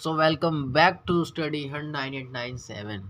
So welcome back to study हंड 9897।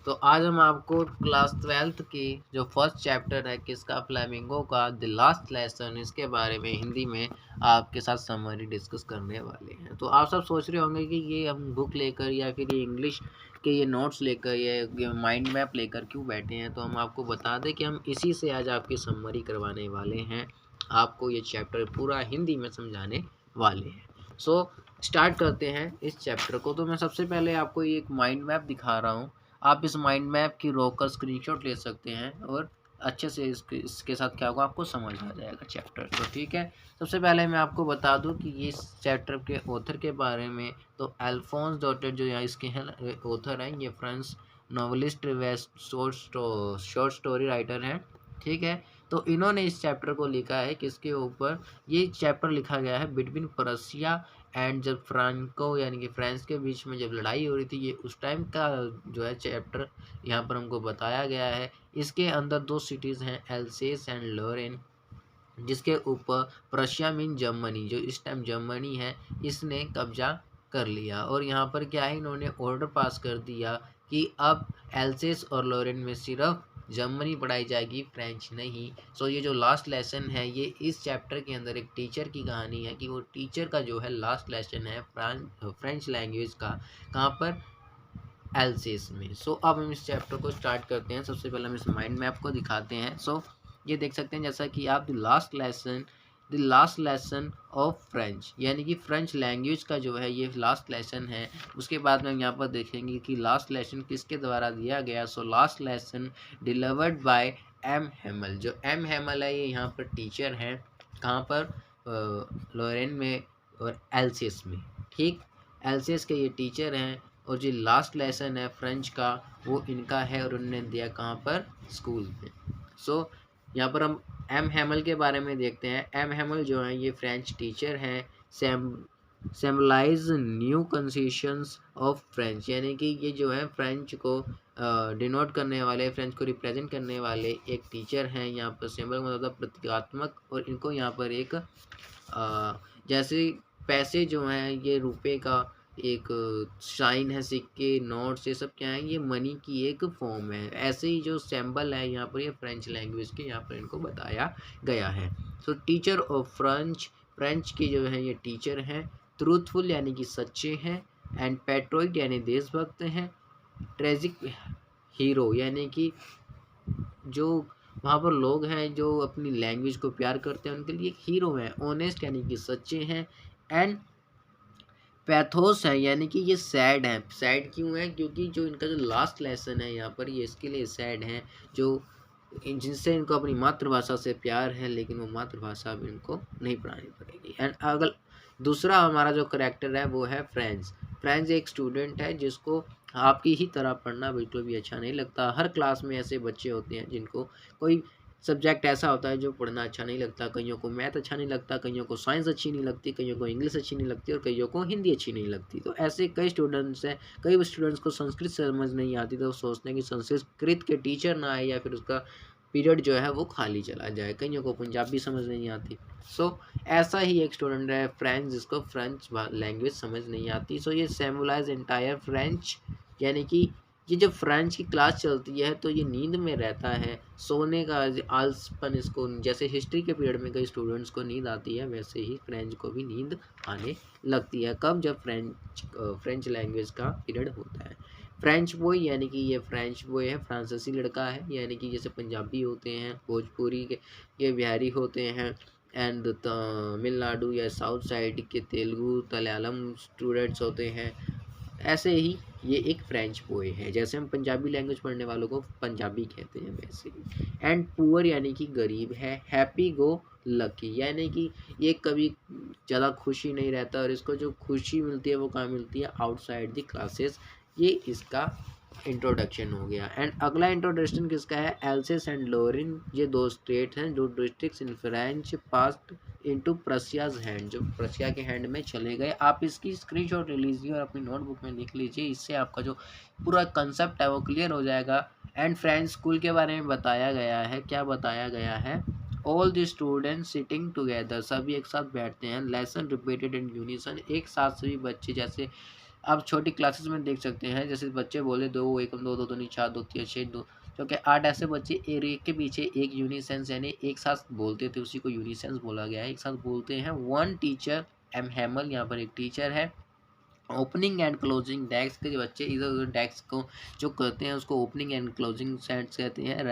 तो आज हम आपको क्लास 12th की जो फर्स्ट चैप्टर है किसका फ्लेमिंगो का द लास्ट लेसन, इसके बारे में हिंदी में आपके साथ समरी डिस्कस करने वाले हैं। तो आप सब सोच रहे होंगे कि ये हम बुक लेकर या फिर ये इंग्लिश के ये नोट्स लेकर ये माइंड मैप लेकर क्यों बैठे हैं। तो हम आपको बता दें कि हम इसी से आज आपकी समरी करवाने वाले हैं, आपको ये चैप्टर पूरा हिंदी में समझाने वाले हैं। सो स्टार्ट करते हैं इस चैप्टर को। तो मैं सबसे पहले आपको एक माइंड मैप दिखा रहा हूँ। आप इस माइंड मैप की रोक स्क्रीनशॉट ले सकते हैं और अच्छे से इसके साथ क्या होगा आपको समझ आ जाएगा चैप्टर। तो ठीक है, सबसे पहले मैं आपको बता दूं कि ये इस चैप्टर के ऑथर के बारे में। तो अल्फोंस डॉटर जो यहाँ इसके हैं ऑथर हैं, ये French novelist west short story writer हैं। ठीक है, तो इन्होंने इस चैप्टर को लिखा है किसके ऊपर, ये चैप्टर लिखा गया है बिटवीन प्रसिया एंड जब फ्रांको यानी कि फ्रांस के बीच में जब लड़ाई हो रही थी, ये उस टाइम का जो है चैप्टर यहाँ पर हमको बताया गया है। इसके अंदर दो सिटीज़ हैं, एल्सेस एंड लोरेन, जिसके ऊपर प्रशिया मीन जर्मनी, जो इस टाइम जर्मनी है, इसने कब्जा कर लिया। और यहाँ पर क्या है, इन्होंने ऑर्डर पास कर दिया कि अब एल्सेस और लोरेन में सिर्फ जर्मनी पढ़ाई जाएगी, फ्रेंच नहीं। सो ये जो लास्ट लेसन है, ये इस चैप्टर के अंदर एक टीचर की कहानी है कि वो टीचर का जो है लास्ट लेसन है फ्रेंच लैंग्वेज का, कहाँ पर, एल्सेस में। सो अब हम इस चैप्टर को स्टार्ट करते हैं। सबसे पहले हम इस माइंड मैप को दिखाते हैं। सो ये देख सकते हैं जैसा कि आप the last lesson of French, यानी कि फ्रेंच लैंग्वेज का जो है ये लास्ट लेसन है। उसके बाद में हम यहाँ पर देखेंगे कि लास्ट लेसन किसके द्वारा दिया गया। So last lesson delivered by M Hamel, जो एम हेमल है ये यहाँ पर टीचर हैं, कहाँ पर, लोरेन में और एल्सेस में। ठीक, एल्सेस के ये टीचर हैं और जो लास्ट लेसन है फ्रेंच का वो इनका है और उन्होंने दिया कहाँ पर, स्कूल में। सो यहाँ पर हम एम हेमल के बारे में देखते हैं। एम हेमल जो है ये फ्रेंच टीचर हैं। सेम्बलाइज न्यू कंसेशंस ऑफ फ्रेंच, यानी कि ये जो है फ्रेंच को डिनोट करने वाले, फ्रेंच को रिप्रेजेंट करने वाले एक टीचर हैं। यहाँ पर सिंबल मतलब प्रतीकात्मक, और इनको यहाँ पर एक जैसे पैसे जो हैं ये रुपए का एक साइन है, सिक्के नोट्स ये सब क्या है, ये मनी की एक फॉर्म है। ऐसे ही जो सिंबल है यहाँ पर ये फ्रेंच लैंग्वेज के यहाँ पर इनको बताया गया है। सो टीचर ऑफ फ्रेंच, फ्रेंच की जो है ये टीचर हैं। ट्रूथफुल यानी कि सच्चे हैं, एंड पैट्रोइट यानी देशभक्त हैं। ट्रेजिक हीरो यानी कि जो वहाँ पर लोग हैं जो अपनी लैंग्वेज को प्यार करते हैं उनके लिए एक हीरो हैं। ऑनेस्ट यानी कि सच्चे हैं। एंड पैथोस है यानी कि ये सैड है। सैड क्यों है, क्योंकि जो इनका जो लास्ट लेसन है यहाँ पर ये इसके लिए सैड है, जो जिनसे इनको अपनी मातृभाषा से प्यार है लेकिन वो मातृभाषा अब इनको नहीं पढ़ानी पड़ेगी। एंड अगर दूसरा हमारा जो करेक्टर है वो है फ्रेंच। फ्रेंच एक स्टूडेंट है जिसको आपकी ही तरह पढ़ना बिल्कुल भी अच्छा नहीं लगता। हर क्लास में ऐसे बच्चे होते हैं जिनको कोई सब्जेक्ट ऐसा होता है जो पढ़ना अच्छा नहीं लगता। कईयों को मैथ अच्छा नहीं लगता, कईयों को साइंस अच्छी नहीं लगती, कईयों को इंग्लिश अच्छी नहीं लगती और कईयों को हिंदी अच्छी नहीं लगती। तो ऐसे कई स्टूडेंट्स हैं, कई स्टूडेंट्स को संस्कृत समझ नहीं आती, तो वो सोचते हैं कि संस्कृत के टीचर ना आए या फिर उसका पीरियड जो है वो खाली चला जाए। कईयों को पंजाबी समझ नहीं आती। सो ऐसा ही एक स्टूडेंट है फ्रेंच, जिसको फ्रेंच लैंग्वेज समझ नहीं आती। सो ये सिम्बलाइज एंटायर फ्रेंच, यानी कि ये जब फ्रेंच की क्लास चलती है तो ये नींद में रहता है, सोने का आलसपन इसको, जैसे हिस्ट्री के पीरियड में कई स्टूडेंट्स को नींद आती है वैसे ही फ्रेंच को भी नींद आने लगती है। कब, जब फ्रेंच लैंग्वेज का पीरियड होता है। फ्रेंच बॉय यानी कि ये फ्रेंच बॉय है, फ्रांसीसी लड़का है, यानी कि जैसे पंजाबी होते हैं, भोजपुरी के ये बिहारी होते हैं, एंड तमिलनाडु या साउथ साइड के तेलुगु मलयालम स्टूडेंट्स होते हैं। ऐसे ही ये एक फ्रेंच बॉय है, जैसे हम पंजाबी लैंग्वेज पढ़ने वालों को पंजाबी कहते हैं वैसे ही। एंड पुअर यानी कि गरीब है। हैप्पी गो लकी यानी कि ये कभी ज़्यादा खुशी नहीं रहता और इसको जो खुशी मिलती है वो कहाँ मिलती है, आउटसाइड द क्लासेस। ये इसका इंट्रोडक्शन हो गया। एंड अगला इंट्रोडक्शन किसका है, एल्सेस एंड लोरिन, ये दो स्टेट हैं जो districts in French passed into Prussia's hand, जो प्रशिया के हैंड में चले गए। आप इसकी स्क्रीनशॉट ले लीजिए और अपनी नोटबुक में लिख लीजिए, इससे आपका जो पूरा कंसेप्ट है वो क्लियर हो जाएगा। एंड फ्रेंच स्कूल के बारे में बताया गया है, क्या बताया गया है, all the students sitting together, सभी एक साथ बैठते हैं। लेसन रिपीटेड इन यूनिसन, एक साथ सभी बच्चे जैसे आप छोटी क्लासेस में देख सकते हैं, जैसे बच्चे बोले 2 एकम 2 2 दूनी 4 2 3 6 2, क्योंकि 8 ऐसे बच्चे एक के पीछे एक यूनिसेंस यानी एक साथ बोलते थे, उसी को यूनिसेंस बोला गया है, एक साथ बोलते हैं। वन टीचर एम हैमल, यहाँ पर एक टीचर है। ओपनिंग एंड क्लोजिंग डेस्क के बच्चे इधर उधर डेस्क को जो करते हैं उसको ओपनिंग एंड क्लोजिंग सेंट्स कहते हैं।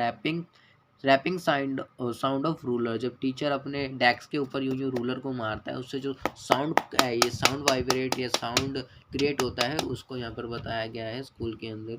रैपिंग साउंड ऑफ रूलर, जब टीचर अपने डेस्क के ऊपर यूं यूं रूलर को मारता है उससे जो साउंड है, ये साउंड वाइब्रेट या साउंड क्रिएट होता है, उसको यहाँ पर बताया गया है स्कूल के अंदर।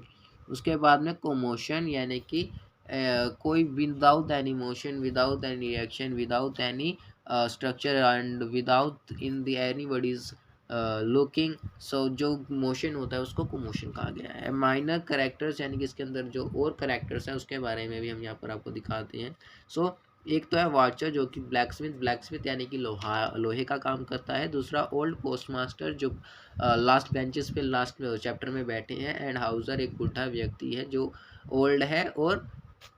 उसके बाद में कोमोशन यानी कि कोई without any motion, without any reaction, without any structure and without in the anybody's looking, so जो मोशन होता है उसको कोमोशन कहा गया है। माइनर करेक्टर्स यानी कि इसके अंदर जो और करेक्टर्स हैं उसके बारे में भी हम यहाँ पर आपको दिखाते हैं। सो एक तो है वॉचर जो कि ब्लैकस्मिथ यानी कि लोहे का काम करता है। दूसरा ओल्ड पोस्टमास्टर जो लास्ट बेंचेस पे लास्ट चैप्टर में बैठे हैं। एंड हाउसर एक बुढ़ा व्यक्ति है जो ओल्ड है और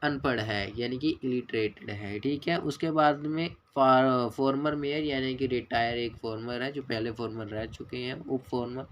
अनपढ़ है यानी कि इलिटरेटेड है, ठीक है। उसके बाद में फॉर्मर मेयर यानी कि रिटायर एक फॉर्मर है जो पहले फॉर्मर रह चुके हैं, उप फॉर्मर।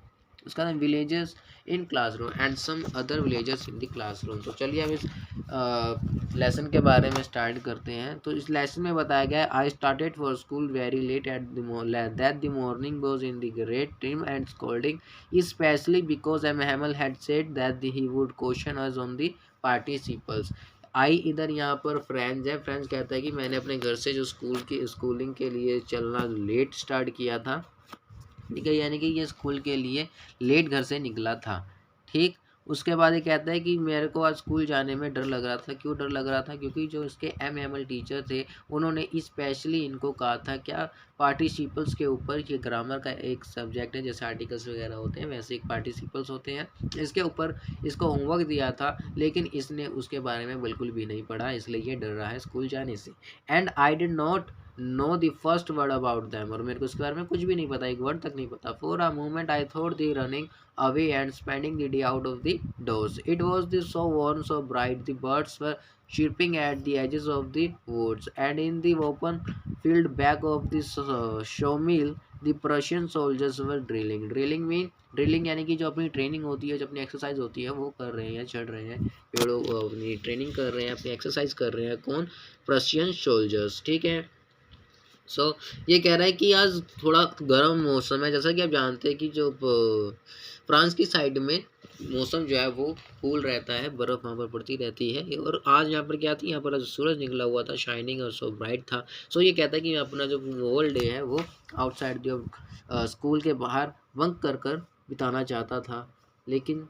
उसका नाम villages in classroom and some other villages in the classroom. तो चलिए हम इस लेसन के बारे में स्टार्ट करते हैं। तो इस लेसन में बताया गया है, I started for school very late at that the morning was in the great dread and scolding especially because M Hamel had said that he would question us on the participles. I इधर यहाँ पर French है। French कहता है कि मैंने अपने घर से जो स्कूलिंग के लिए चलना लेट स्टार्ट किया था, ठीक है, यानी कि ये स्कूल के लिए लेट घर से निकला था, ठीक। उसके बाद ये कहता है कि मेरे को आज स्कूल जाने में डर लग रहा था। क्यों डर लग रहा था? क्योंकि जो इसके एम टीचर थे उन्होंने स्पेशली इनको कहा था क्या, पार्टिसिपल्स के ऊपर, ये ग्रामर का एक सब्जेक्ट है, जैसे आर्टिकल्स वगैरह होते हैं वैसे एक पार्टिसिपल्स होते हैं, इसके ऊपर इसको होमवर्क दिया था, लेकिन इसने उसके बारे में बिल्कुल भी नहीं पढ़ा, इसलिए ये डर रहा है स्कूल जाने से। And I did not know the first word about them, और मेरे को इसके बारे में कुछ भी नहीं पता, एक वर्ड तक नहीं पता। For a moment I thought the running away and spending the day out of the doors. It was the so warm, so bright. The birds were chirping at the edges of the woods, and in the open field back of the sawmill, the Prussian soldiers were drilling. Drilling यानी कि जो अपनी training होती है, जो अपनी exercise होती है वो कर रहे हैं, चढ़ रहे हैं पेड़ों, अपनी ट्रेनिंग कर रहे हैं, अपनी एक्सरसाइज कर रहे हैं। कौन? प्रशियन सोल्जर्स, ठीक है। सो ये कह रहा है कि आज थोड़ा गर्म मौसम है, जैसा कि आप जानते हैं कि जो फ्रांस की साइड में मौसम जो है वो कूल रहता है, बर्फ़ वहाँ पर पड़ती रहती है। और आज यहाँ पर क्या थी, यहाँ पर आज सूरज निकला हुआ था, शाइनिंग और सो ब्राइट था। सो ये कहता है कि अपना जो होल डे है वो आउटसाइड जो स्कूल के बाहर बंक कर बिताना चाहता था, लेकिन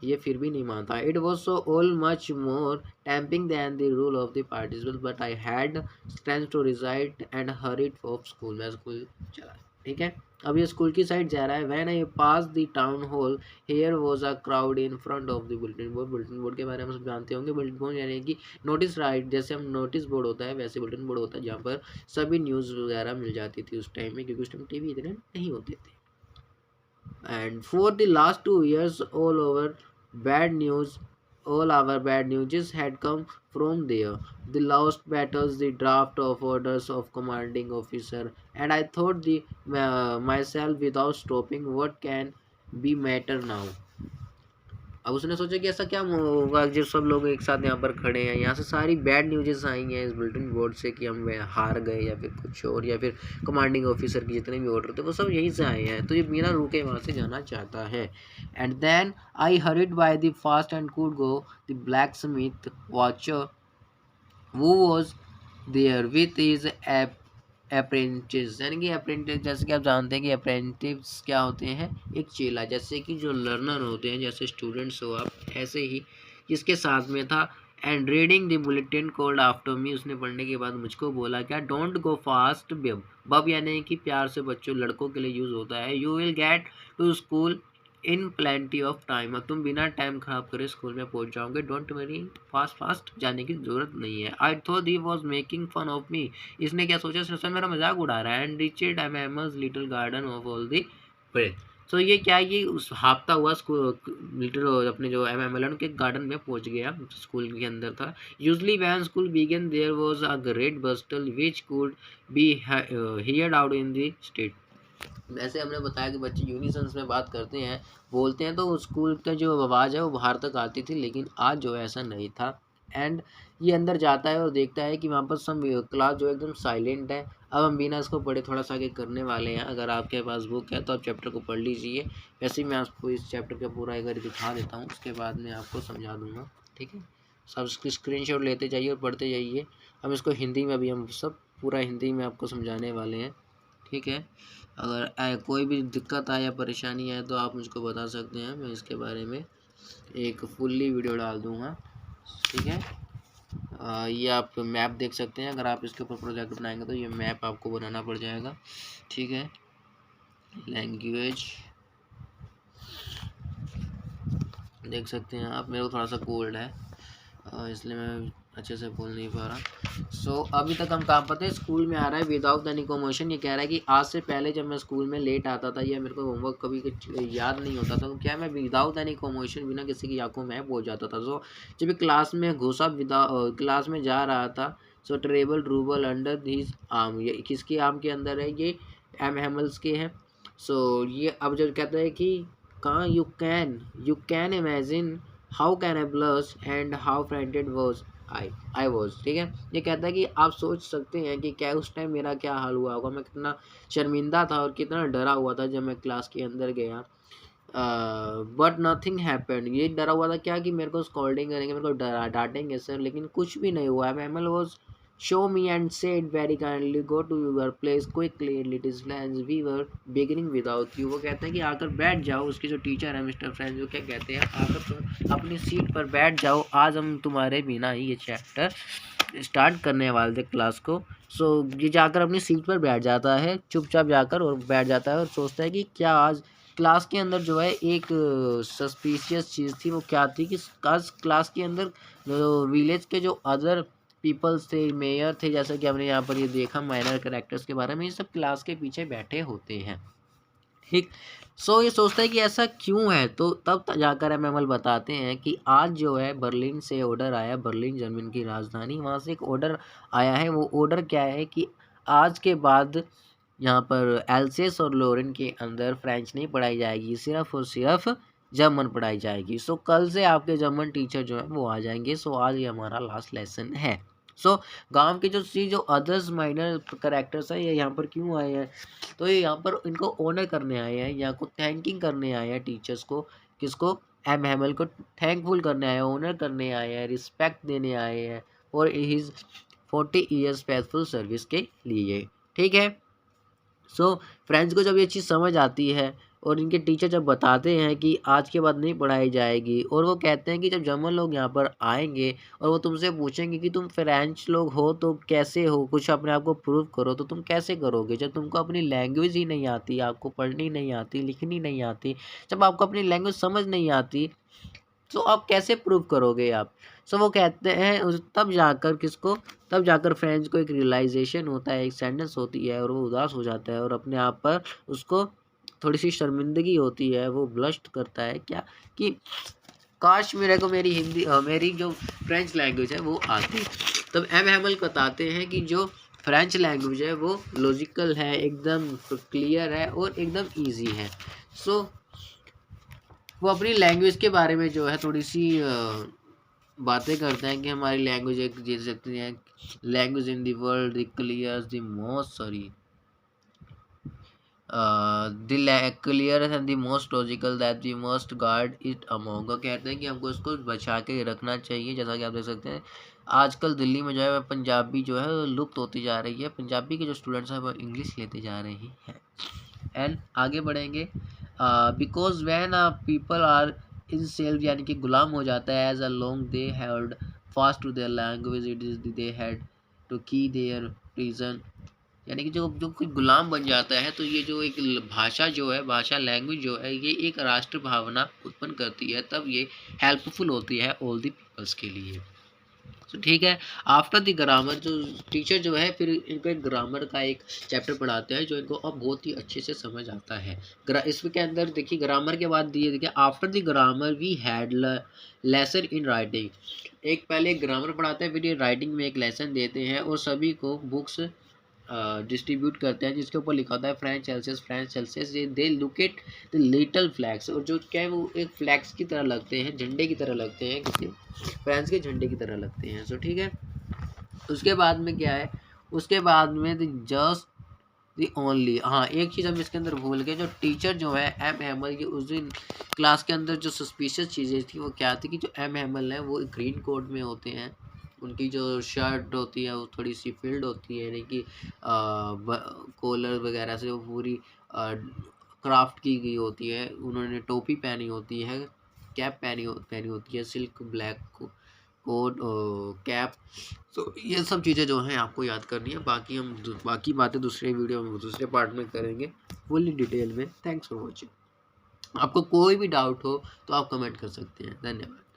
ये फिर भी नहीं मानता। It was so all much more tempting than the rule of the participle but I had strength to resist and hurried off school. मैं स्कूल चला, ठीक है। अब ये स्कूल की साइड जा रहा है। When I pass the town hall here was a crowd in front of the bulletin board. Bulletin board के बारे में सब जानते होंगे। बुलेटिन बोर्ड यानी कि नोटिस राइट, जैसे हम नोटिस बोर्ड होता है वैसे बुलेटिन बोर्ड होता है, जहाँ पर सभी न्यूज़ वगैरह मिल जाती थी उस टाइम में, क्योंकि उस टाइम टीवी इतने नहीं होते थे। And for the last 2 years bad news all our bad news had come from there. The lost battles, the draft of orders of commanding officer, and I thought myself without stopping, what can be matter now? अब उसने सोचा कि ऐसा क्या होगा जो सब लोग एक साथ यहाँ पर खड़े हैं, यहाँ से सारी बैड न्यूज़ आई हैं इस बुलेटिन बोर्ड से कि हम हार गए या फिर कुछ और, या फिर कमांडिंग ऑफिसर की जितने भी ऑर्डर थे वो सब यहीं से आए हैं, तो ये बिना रुके वहाँ से जाना चाहता है। And then I hurried by the fast and could go the blacksmith Wachter who was there with his apprentice, यानी कि अप्रेंटिस, जैसे कि आप जानते हैं कि अप्रेंटिस क्या होते हैं, एक चेला। जैसे कि जो लर्नर होते हैं, जैसे स्टूडेंट्स हो आप, ऐसे ही जिसके साथ में था। And reading the bulletin called after me, उसने पढ़ने के बाद मुझको बोला क्या, डोंट गो फास्ट बब। बब यानी कि प्यार से बच्चों लड़कों के लिए यूज़ होता है। You will get to school in plenty of time, अब तुम बिना टाइम खराब करे स्कूल में पहुंच जाओगे। डोंट वरी, फास्ट जाने की जरूरत नहीं है। I thought he was making fun of me, इसने क्या सोचा, इसने मेरा मजाक उड़ा रहा है। And reached MMS little garden of all the breath, so ये क्या, ये उस हाफता हुआ स्कूल लिटिल अपने जो एमएमएल के गार्डन में पहुंच गया, स्कूल के अंदर था। Usually when school began there was a great bustle which could be heard out in the street, वैसे हमने बताया कि बच्चे यूनिसेंस में बात करते हैं, बोलते हैं, तो स्कूल का जो आवाज़ है वो बाहर तक आती थी, लेकिन आज जो है ऐसा नहीं था। एंड ये अंदर जाता है और देखता है कि वहाँ पर सब क्लास जो एकदम साइलेंट है। अब हम बिना इसको पढ़े थोड़ा सा आगे करने वाले हैं। अगर आपके पास बुक है तो आप चैप्टर को पढ़ लीजिए। वैसे ही मैं आपको इस चैप्टर का पूरा एक बार दिखा देता हूँ, उसके बाद में आपको समझा दूँगा। ठीक है, सब इसकी स्क्रीनशॉट लेते जाइए और पढ़ते जाइए। हम इसको हिंदी में भी हम सब पूरा हिंदी में आपको समझाने वाले हैं। ठीक है, अगर कोई भी दिक्कत आए या परेशानी आए तो आप मुझको बता सकते हैं, मैं इसके बारे में एक फुल्ली वीडियो डाल दूँगा। ठीक है, ये आप मैप देख सकते हैं। अगर आप इसके ऊपर प्रोजेक्ट बनाएंगे तो ये मैप आपको बनाना पड़ जाएगा। ठीक है, लैंग्वेज देख सकते हैं आप। मेरे को थोड़ा सा कोल्ड है इसलिए मैं अच्छे से बोल नहीं पा रहा। सो अभी तक हम कहाँ पर थे, स्कूल में आ रहा है विदाउट एनी कॉमोशन। ये कह रहा है कि आज से पहले जब मैं स्कूल में लेट आता था या मेरे को होमवर्क कभी कुछ याद नहीं होता था, तो क्या मैं विदाउट एनी कॉमोशन बिना किसी की आंखों में पहुँच जाता था। सो जब क्लास में घुसा, क्लास में जा रहा था, सो ट्रेबल रूबल अंडर हिज आर्म, ये किसके आर्म के अंदर है, ये एम हैमल्स के हैं। सो ये अब जब कहता है कि कहाँ you can imagine how can I blush and how frightened was I was. ठीक है, ये कहता है कि आप सोच सकते हैं कि क्या उस टाइम मेरा क्या हाल हुआ होगा, मैं कितना शर्मिंदा था और कितना डरा हुआ था जब मैं क्लास के अंदर गया। बट नथिंग हैपेंड, ये डरा हुआ था क्या कि मेरे को स्कॉल्डिंग करेंगे, मेरे को डांटेंगे सर, लेकिन कुछ भी नहीं हुआ। Mammal was show me and said very kindly go to your place quickly it is plans we were beginning without you। वो कहते हैं कि आकर बैठ जाओ, उसके जो टीचर है मिस्टर फ्रेंड्स, वो क्या कहते हैं, आकर तुम अपनी सीट पर बैठ जाओ, आज हम तुम्हारे बिना ही ये चैप्टर स्टार्ट करने वाले थे क्लास को। सो ये जाकर अपनी सीट पर बैठ जाता है, चुपचाप जाकर और बैठ जाता है और सोचता है कि क्या आज क्लास के अंदर जो है एक सस्पिशियस चीज़ थी। वो क्या थी कि आज क्लास के अंदर विलेज के जो अदर पीपल्स थे, मेयर थे, जैसा कि हमने यहाँ पर ये देखा माइनर कैरेक्टर्स के बारे में, ये सब क्लास के पीछे बैठे होते हैं। ठीक, सो ये सोचता है कि ऐसा क्यों है। तो तब जाकर एमएमएल बताते हैं कि आज जो है बर्लिन से ऑर्डर आया, बर्लिन जर्मनी की राजधानी, वहाँ से एक ऑर्डर आया है। वो ऑर्डर क्या है कि आज के बाद यहाँ पर एल्सेस और लोरेन के अंदर फ्रेंच नहीं पढ़ाई जाएगी, सिर्फ और सिर्फ जर्मन पढ़ाई जाएगी। सो कल से आपके जर्मन टीचर जो है वो आ जाएंगे। सो आज ये हमारा लास्ट लेसन है। सो गांव के जो अदर्स माइनर करेक्टर्स हैं, ये यहाँ पर क्यों आए हैं, तो ये यहाँ पर इनको ऑनर करने आए हैं, यहाँ को थैंकिंग करने आए हैं टीचर्स को। किसको, एम हैमल को थैंकफुल करने आए हैं, ऑनर करने आए हैं, रिस्पेक्ट देने आए हैं और हिज 40 ईयर्स फेथफुल सर्विस के लिए। ठीक है, सो फ्रेंड्स को जब ये चीज़ समझ आती है और इनके टीचर जब बताते हैं कि आज के बाद नहीं पढ़ाई जाएगी, और वो कहते हैं कि जब जर्मन लोग यहाँ पर आएंगे और वो तुमसे पूछेंगे कि तुम फ्रेंच लोग हो तो कैसे हो, कुछ अपने आप को प्रूव करो, तो तुम कैसे करोगे जब तुमको अपनी लैंग्वेज ही नहीं आती, आपको पढ़नी नहीं आती, लिखनी नहीं आती, जब आपको अपनी लैंग्वेज समझ नहीं आती, तो आप कैसे प्रूव करोगे आप। सो वो कहते हैं तब जाकर किसको, तब जाकर फ्रेंड्स को एक रियलाइजेशन होता है, एक सैडनेस होती है और वो उदास हो जाता है और अपने आप पर उसको थोड़ी सी शर्मिंदगी होती है। वो ब्लस्ट करता है क्या कि काश मेरे को मेरी हिंदी मेरी जो फ्रेंच लैंग्वेज है वो आती। तब एम हैमल बताते हैं कि जो फ्रेंच लैंग्वेज है वो लॉजिकल है, एकदम क्लियर है और एकदम ईजी है। सो वो अपनी लैंग्वेज के बारे में जो है थोड़ी सी बातें करते हैं कि हमारी लैंग्वेज एक जीत सकती है, language in the world the clear the most sorry the clear and the most logical that we must guard it among. कहते हैं कि हमको इसको बचा के रखना चाहिए। जैसा कि आप देख सकते हैं आजकल दिल्ली में जो है पंजाबी जो है लुप्त होती जा रही है, पंजाबी के जो स्टूडेंट्स हैं वो इंग्लिश लेते जा रहे हैं। एंड आगे बढ़ेंगे, because when people are in self, यानी कि गुलाम हो जाता है, as a long they had fast to their language it is they had to key their reason, यानी कि जो जो कोई गुलाम बन जाता है तो ये जो एक भाषा जो है, भाषा लैंग्वेज जो है, ये एक राष्ट्र भावना उत्पन्न करती है, तब ये हेल्पफुल होती है ऑल द पीपल्स के लिए। तो ठीक है, आफ्टर द ग्रामर जो टीचर जो है फिर इनको एक ग्रामर का एक चैप्टर पढ़ाते हैं जो इनको अब बहुत ही अच्छे से समझ आता है। इसके अंदर देखिए ग्रामर के बाद दिए देखिए after the grammar we had lesson in writing. एक पहले ग्रामर पढ़ाते हैं, फिर ये राइटिंग में एक लेसन देते हैं और सभी को बुक्स डिस्ट्रीब्यूट करते हैं, जिसके ऊपर लिखा होता है French Celsius they look at the little flags, और जो क्या है वो एक फ्लैग्स की तरह लगते हैं, झंडे की तरह लगते हैं, किसी फ्रांस के झंडे की तरह लगते हैं। सो ठीक है, उसके बाद में क्या है, उसके बाद में जस्ट दी ओनली, हाँ एक चीज़ हम इसके अंदर भूल गए, जो टीचर जो है एम हैमल की उस दिन क्लास के अंदर जो सस्पिशियस चीज़ें थी वो क्या थी कि जो एम हैमल है वो ग्रीन कोट में होते हैं, उनकी जो शर्ट होती है वो थोड़ी सी फिल्ड होती है, यानी कि कॉलर वगैरह से वो पूरी क्राफ्ट की गई होती है, उन्होंने टोपी पहनी होती है, कैप पहनी होती है, सिल्क ब्लैक कोट कैप। तो ये सब चीज़ें जो हैं आपको याद करनी है, बाकी हम बाकी बातें दूसरे वीडियो में दूसरे पार्ट में करेंगे फुल डिटेल में। Thanks for watching. आपको कोई भी डाउट हो तो आप कमेंट कर सकते हैं। धन्यवाद।